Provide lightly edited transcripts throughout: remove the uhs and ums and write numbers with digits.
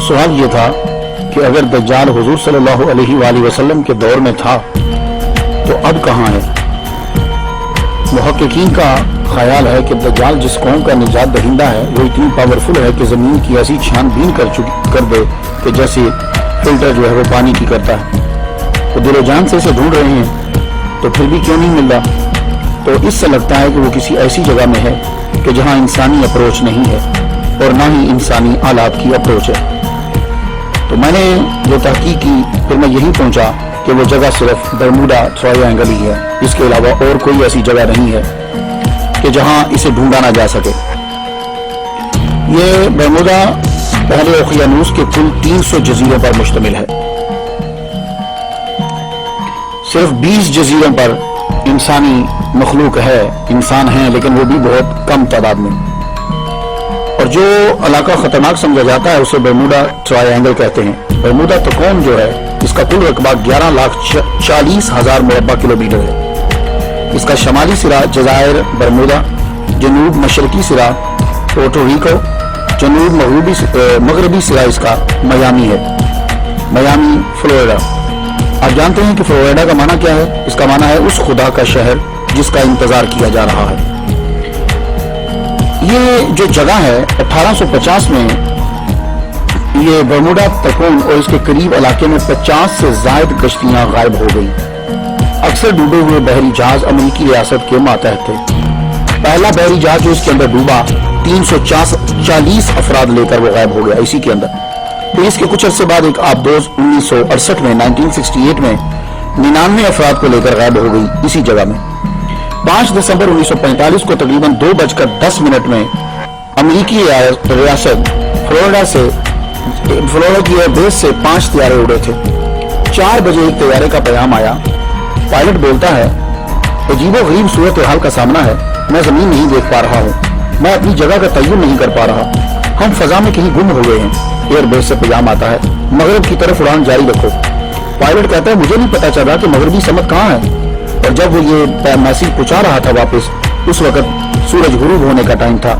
सवाल ये था कि अगर दज्जाल हुजूर सल्लल्लाहु अलैहि वआलिहि वसल्लम के दौर में था तो अब कहाँ है। मुहक्किकीन का ख्याल है कि दज्जाल जिस कौम का निजात दहिंदा है वो इतनी पावरफुल है कि ज़मीन की ऐसी छानबीन कर दे कि जैसे फिल्टर जो है वो पानी की करता है। तो दिलो जान से इसे ढूंढ रहे हैं तो फिर भी क्यों नहीं मिल रहा। तो इससे लगता है कि वो किसी ऐसी जगह में है कि जहाँ इंसानी अप्रोच नहीं है और ना ही इंसानी आलात की अप्रोच है। तो मैंने जो तहकीक की फिर मैं यही पहुंचा कि वो जगह सिर्फ बरमूडा ट्रायंगल ही है, इसके अलावा और कोई ऐसी जगह नहीं है कि जहां इसे ढूंढा ना जा सके। ये बरमूडा पहले ओकियानूस के कुल 300 जजीरों पर मुश्तमिल है। सिर्फ 20 जजीरों पर इंसानी मखलूक है, इंसान हैं, लेकिन वो भी बहुत कम तादाद में। और जो इलाका खतरनाक समझा जाता है उसे बरमूडा ट्रायंगल कहते हैं। बरमूडा तकोन जो है इसका कुल रकबा 11,40,000 मुरब्बा किलोमीटर है। इसका शमाली सिरा जजायर बरमूडा, जनूब मशरकी सिरा पोर्टो रिको, जनूब मगरबी सिरा इसका मियामी है, मियामी फ्लोरिडा। आप जानते हैं कि फ्लोरिडा का माना क्या है। इसका माना है उस खुदा का शहर जिसका इंतजार किया जा रहा है। ये जो जगह है 1850 में ये बरमूडा तकोन और इसके करीब इलाके में 50 से ज्यादा कश्तियां गायब हो गई। अक्सर डूबे हुए बहरी जहाज अमेरिकी रियासत के मातहत थे। पहला बहरी जहाज जो इसके अंदर डूबा 340 अफराद लेकर वो गायब हो गया इसी के अंदर। फिर इसके कुछ अर्से बाद एक आबदोज 1968 में 1968 में 99 अफराद को लेकर गायब हो गई इसी जगह में। 5 दिसंबर 1945 को तकरीबन 2:10 में अमेरिकी रियासत फ्लोरिडा की एयरबेस से 5 तैयारे उड़े थे। 4 बजे एक तैयारे का पैगाम आया। पायलट बोलता है, अजीबो-गरीब सूरत हाल का सामना है, मैं जमीन नहीं देख पा रहा हूँ, मैं अपनी जगह का तय्युन नहीं कर पा रहा, हम फजा में कहीं गुम हो गए हैं। एयरबेस से पैगाम आता है, मगरब की तरफ उड़ान जारी रखो। पायलट कहता है, मुझे नहीं पता चला कि मगरबी समत कहाँ है। और जब वो ये मैसेज पहुंचा रहा था वापस, उस वक्त सूरज गुरूब होने का टाइम था,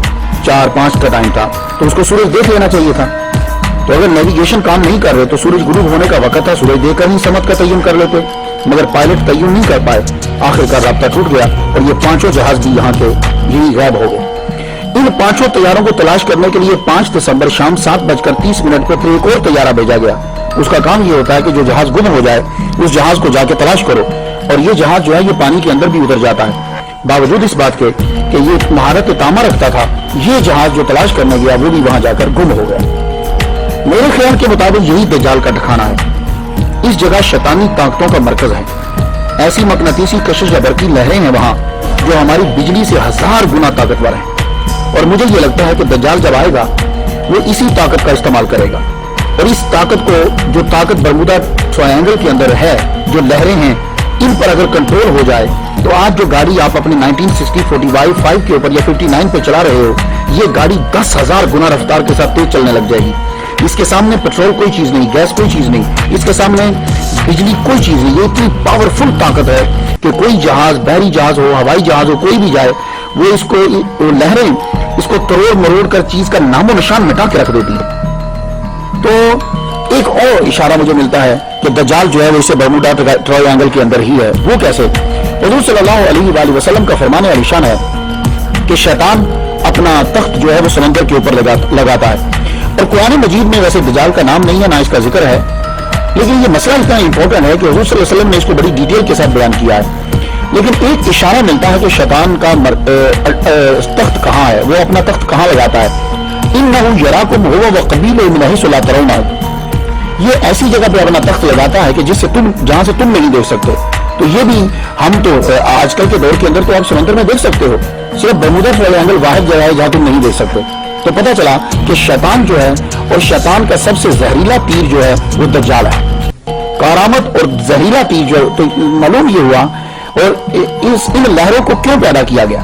4-5 का टाइम था, तो उसको सूरज देख लेना चाहिए था। तो अगर नेविगेशन काम नहीं कर रहे तो सूरज गुरूब होने का वक्त था, सूरज देखकर ही समत का तय्युन कर लेते, मगर पायलट तय्युन नहीं कर पाए। आखिरकार राब्ता टूट गया और ये 5 जहाज भी यहाँ के यही गायब हो गए। इन 5 तैयारों को तलाश करने के लिए 5 दिसंबर शाम 7:30 पर फिर एक और तैयारा भेजा गया। उसका काम ये होता है कि जो जहाज गुम हो जाए उस जहाज को जाके तलाश करो, और ये जहाज जो है ये पानी के अंदर भी उतर जाता है। बावजूद इस बात के कि ये महारत तामा रखता था, ये जहाज जो तलाश करने गया वो भी वहां जाकर गुम हो गया। मेरे ख्याल के मुताबिक यही दज्जाल का ठिकाना है। इस जगह शैतानी ताकतों का मरकज है। ऐसी मकनातीसी कशिश या बरकी लहरें हैं वहां जो हमारी बिजली से 1000 गुना ताकतवर है। और मुझे ये लगता है कि दज्जाल जब आएगा वो इसी ताकत का इस्तेमाल करेगा। और इस ताकत को, जो ताकत बरमूडा ट्रायंगल के अंदर है, जो लहरें हैं, इन पर अगर कंट्रोल हो जाए तो आज जो गाड़ी आप अपने 1960 45 के ऊपर या 59 पे चला रहे हो, ये गाड़ी 10,000 गुना रफ्तार के साथ तेज चलने लग जाएगी। इसके सामने पेट्रोल कोई चीज नहीं, गैस कोई चीज नहीं, इसके सामने बिजली कोई चीज नहीं। ये इतनी पावरफुल ताकत है कि कोई जहाज, बहरी जहाज हो, हवाई जहाज हो, कोई भी जाए, वो इसको लहरें इसको तरोड़ मरोड़ कर चीज का नामो निशान मिटा के रख देती है। तो एक और इशारा मुझे मिलता है कि दज्जाल जो है वो इसे बरमूडा ट्रायंगल के अंदर ही है। वो कैसे? हुजूर सल्लल्लाहु अलैहि वसल्लम का फरमान अलीशान है कि शैतान अपना तख्त जो है वो समंदर के ऊपर लगाता है। और कुरान मजीद में वैसे दज्जाल का नाम नहीं है, ना इसका जिक्र है, लेकिन ये मसला इतना इंपॉर्टेंट है कि हुजूर सल्लल्लाहु अलैहि वसल्लम ने इसको बड़ी डिटेल के साथ बयान किया है। लेकिन एक इशारा मिलता है कि शैतान का तख्त कहाँ है, वो अपना तख्त कहाँ लगाता है। इन्नहु यराकुम हुवा व क़बीलुहु मिन हैसु ला तरौनहु, ये ऐसी जगह पे अपना तख्त लगाता है कि जिससे जहां से तुम नहीं देख सकते। तो ये भी हम तो आजकल के दौर के अंदर तो आप समंदर में देख सकते हो, सिर्फ बरमूडा ट्रायंगल वाहिद जगह है जहां तुम नहीं देख सकते। तो पता चला कि शैतान जो है, और शैतान का सबसे जहरीला तीर जो है वो दज्जाल है। करामत और जहरीला तीर जो, तो मालूम ये हुआ। और इन लहरों को क्यों पैदा किया गया,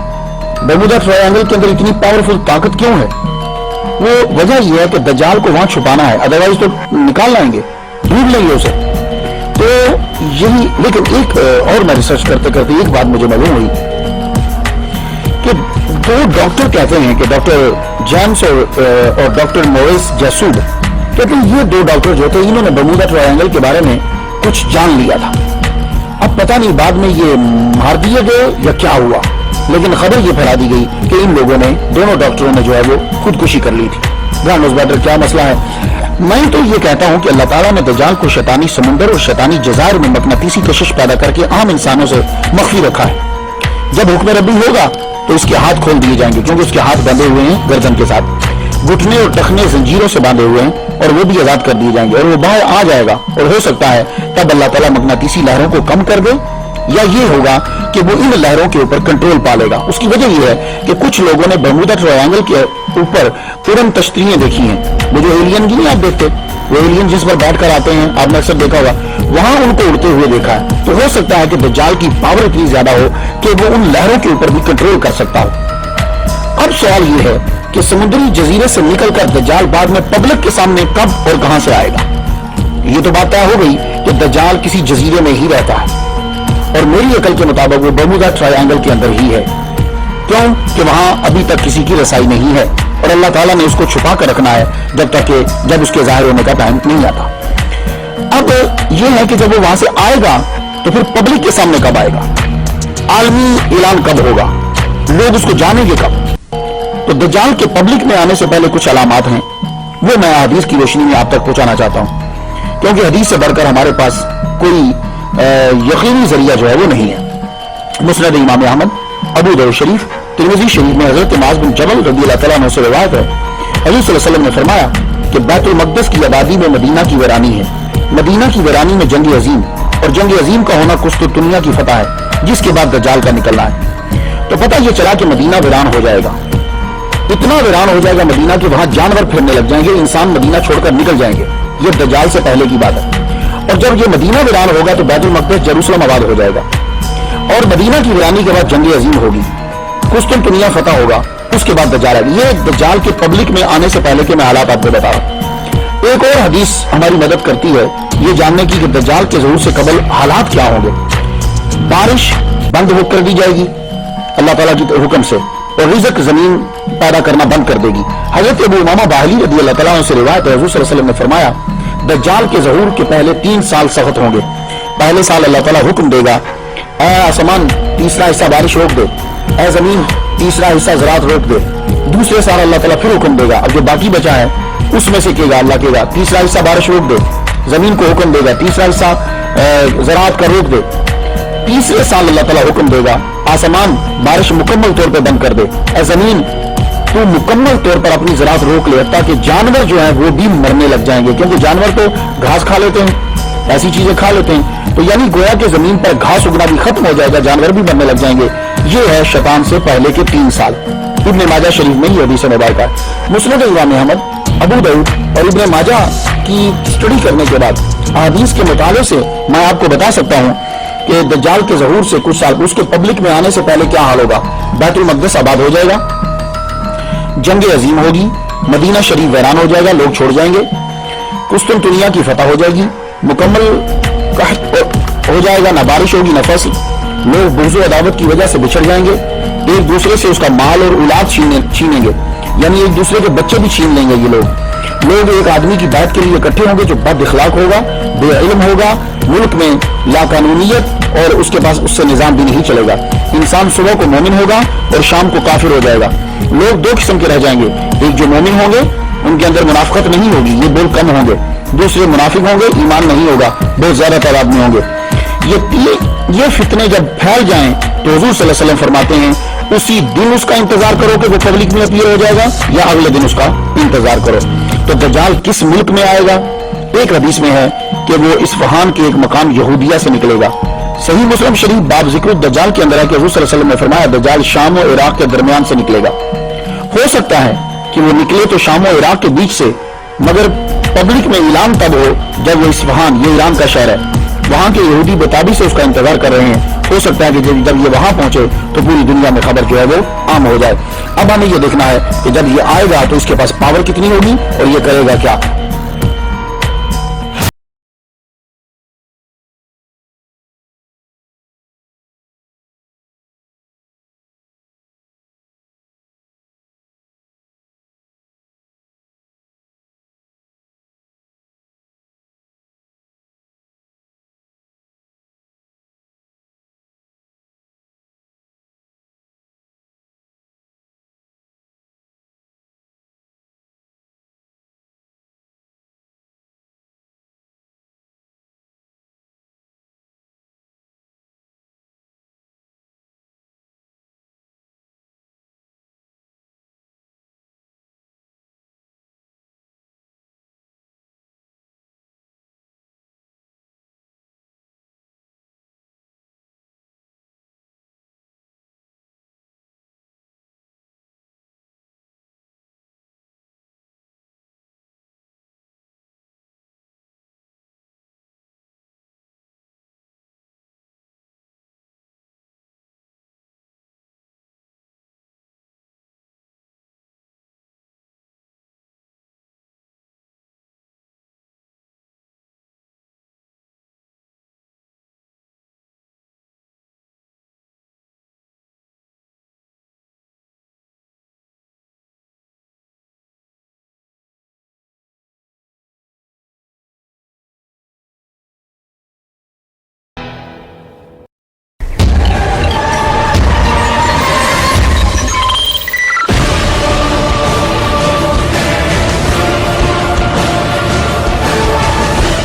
बरमूडा ट्रायंगल के अंदर इतनी पावरफुल ताकत क्यों है? वो वजह यह है कि दज्जाल को वहां छुपाना है, अदरवाइज तो निकाल लाएंगे, ढूंढ लेंगे उसे। तो यही, लेकिन एक और मैं रिसर्च करते करते एक बात मुझे मालूम हुई कि 2 डॉक्टर कहते हैं कि डॉक्टर जेम्स और डॉक्टर मोरिस जैसूब कहते हैं ये दो डॉक्टर जो थे इन्होंने बर्मुदा ट्रायंगल के बारे में कुछ जान लिया था। अब पता नहीं बाद में ये मार दिए गए या क्या हुआ, लेकिन खबर ये फैला दी गई कि इन लोगों ने, दोनों डॉक्टरों ने जो है वो खुदकुशी कर ली थी। ध्यान उस बेटर क्या मसला है। मैं तो ये कहता हूं कि अल्लाह ताला ने दज्जाल को शैतानी समुंदर और शैतानी जज़ायर में मकनातीसी कशिश पैदा करके आम इंसानों से मख्फी रखा है। जब हुक्म रब्बी होगा तो इसके हाथ खोल दिए जाएंगे, क्योंकि उसके हाथ बंधे हुए हैं गर्दन के साथ, घुटने और टखने जंजीरों से बांधे हुए हैं, और वो भी आजाद कर दिए जाएंगे और वो बाहर आ जाएगा। और हो सकता है तब अल्लाह ताला मकनातीसी लहरों को कम कर दे, या ये होगा कि वो इन लहरों के ऊपर कंट्रोल पा लेगा। उसकी वजह ये है कि कुछ लोगों ने बर्मुदा ट्रायंगल के ऊपर उड़न तश्तरियां देखी हैं। वो जो एलियन की नहीं आप देखते, वो एलियन जिस पर बैठ कर आते हैं, आपने अक्सर देखा होगा, वहां उनको उड़ते हुए देखा है। तो हो सकता है कि दज्जाल की पावर इतनी ज्यादा हो कि वो उन लहरों के ऊपर भी कंट्रोल कर सकता हो। अब सवाल ये है कि समुद्री जजीरे से निकलकर दज्जाल बाद में पब्लिक के सामने कब और कहां से आएगा। ये तो बात तय हो गई कि दज्जाल किसी जजीरे में ही रहता है, और मेरी अकल के मुताबिक वो बर्मुदा ट्रायंगल के अंदर ही है। क्यों कि वहां अभी तक किसी की रसाई नहीं है, और अल्लाह ताला ने उसको छुपा कर रखना है जब उसके जाहिर होने का टाइम नहीं आता। अब यह है कि जब वो वहां से आएगा तो फिर पब्लिक के सामने कब आएगा, आलमी ऐलान कब होगा, लोग उसको जानेंगे कब। तो दज्जाल के पब्लिक में आने से पहले कुछ अलामात हैं, वो मैं हदीस की रोशनी में आप तक पहुंचाना चाहता हूं, क्योंकि हदीस से बढ़कर हमारे पास कोई यकीनी जरिया जो है वो नहीं है। मुस्नद इमाम अहमद, अबू दाऊद शरीफ, तिरमिज़ी शरीफ में हजरत मुआज़ बिन जबल रज़ियल्लाहु तआला अन्हु से रिवायत है, हज़रत सल्लल्लाहु अलैहि वसल्लम ने फरमाया कि बैतुल मक़दिस की आबादी में मदीना की वीरानी है। मदीना की वीरानी में जंग अजीम, और जंग अजीम का होना कुस्तुनतुनिया की फतह है, जिसके बाद दज्जाल का निकलना है। तो पता ये चला कि मदीना वीरान हो जाएगा, इतना वीरान हो जाएगा मदीना कि वहां जानवर फिरने लग जाएंगे, इंसान मदीना छोड़कर निकल जाएंगे। ये दज्जाल से पहले की बात है। और जब ये मदीना वीरान होगा तो बैतुल मक़दिस जेरूसलम आबाद हो जाएगा, और मदीना की वीरानी के बाद जंग अजीम होगी, कुस्तुनतुनिया फतह होगा, उसके बाद दज्जाल आएगा। ये दज्जाल के पब्लिक में आने से पहले के मैं हालात आपको बता रहा हूं। एक और हदीस हमारी मदद करती है ये जानने की कि दज्जाल के ज़हूर से कबल हालात क्या होंगे। बारिश बंद हो कर दी जाएगी अल्लाह ताला के हुक्म से, और रिज़्क जमीन पैदा करना बंद कर देगी। हजरत अबू उमामा बाहिली रज़ियल्लाहु तआला अन्हु से रिवायत है, हुज़ूर सल्लल्लाहु अलैहि वसल्लम ने फरमाया दज्जाल के ज़हूर के पहले 3 साल सख्त होंगे। पहले साल अल्लाह ताला हुक्म देगा, ऐ आसमान तीसरा हिस्सा बारिश रोक दे, ऐ जमीन तीसरा हिस्सा ज़राअत रोक दे। दूसरे साल अल्लाह ताला फिर हुक्म देगा, अब जो बाकी बचा है उसमें से कहेगा अल्लाह कहेगा तीसरा हिस्सा बारिश रोक दे, जमीन को हुक्म देगा तीसरा हिस्सा ज़राअत का रोक दे। तीसरे साल अल्लाह ताला हुक्म देगा, आसमान बारिश मुकम्मल तौर पर बंद कर दे, ऐ जमीन तो मुकम्मल तौर पर अपनी ज़राअत रोक ले, ताकि जानवर जो है वो भी मरने लग जाएंगे, क्योंकि जानवर तो घास खा लेते हैं, ऐसी चीजें खा लेते हैं। तो यानी गोया के जमीन पर घास उगना भी खत्म हो जाएगा, जानवर भी मरने लग जाएंगे। ये है शैतान से पहले के 3 साल। इब्ने माजा शरीफ में ये हदीस मुबारक है। मुस्नद इमाम अहमद, अबू दाऊद और इब्ने माजा की स्टडी करने के बाद हदीस के मुताले से मैं आपको बता सकता हूँ कि दज्जाल के ज़हूर से कुछ साल उसके पब्लिक में आने से पहले क्या हाल होगा। बैतुल मक़दिस आबाद हो जाएगा, जंग अजीम होगी, मदीना शरीफ वैरान हो जाएगा, लोग छोड़ जाएंगे, कुस्तुनतुनिया की फतह हो जाएगी, मुकम्मल हो जाएगा, ना बारिश होगी ना फसल, लोग बुग़्ज़ अदावत की वजह से बिछड़ जाएंगे, एक दूसरे से उसका माल और औलाद छीनेंगे, यानी एक दूसरे के बच्चे भी छीन लेंगे। ये लोग एक आदमी की बात के लिए इकट्ठे होंगे जो बद इखलाक होगा, बेइल्म होगा, मुल्क में लाकानूनियत और उसके पास उससे निज़ाम भी नहीं चलेगा। इंसान सुबह को मोमिन होगा और शाम को काफिर हो जाएगा। लोग 2 किस्म के रह जाएंगे, एक जो मोमिन होंगे उनके अंदर मुनाफिकत नहीं होगी, ये बोल कम होंगे, दूसरे मुनाफिक होंगे, ईमान नहीं होगा, बहुत ज्यादा तादाद में होंगे। ये फितने जब फैल जाएं तो हुजूर सल्लल्लाहु अलैहि वसल्लम फरमाते हैं उसी दिन उसका इंतजार करो कि वो पब्लिक में अपीयर हो जाएगा, या अगले दिन उसका इंतजार करो। तो दज्जाल किस मुल्क में आएगा? एक हदीस में है कि वो इस्फहान के एक मकाम यहूदिया से निकलेगा। सही मुस्लिम शरीफ बाब जिक्र दज्जाल के अंदर है कि हुजूर सल्लल्लाहु अलैहि वसल्लम ने फरमाया दज्जाल शाम और इराक के दरमियान से निकलेगा। हो सकता है कि वो निकले तो शाम और इराक के बीच से, मगर पब्लिक में ऐलान तब हो जब वो इस्फहान, ये ईरान का शहर है, वहां के यहूदी बेताबी से उसका इंतजार कर रहे हैं। हो सकता है कि जब ये वहां पहुंचे तो पूरी दुनिया में खबर जो है वो आम हो जाए। अब हमें ये देखना है कि जब ये आएगा तो इसके पास पावर कितनी होगी और ये करेगा क्या।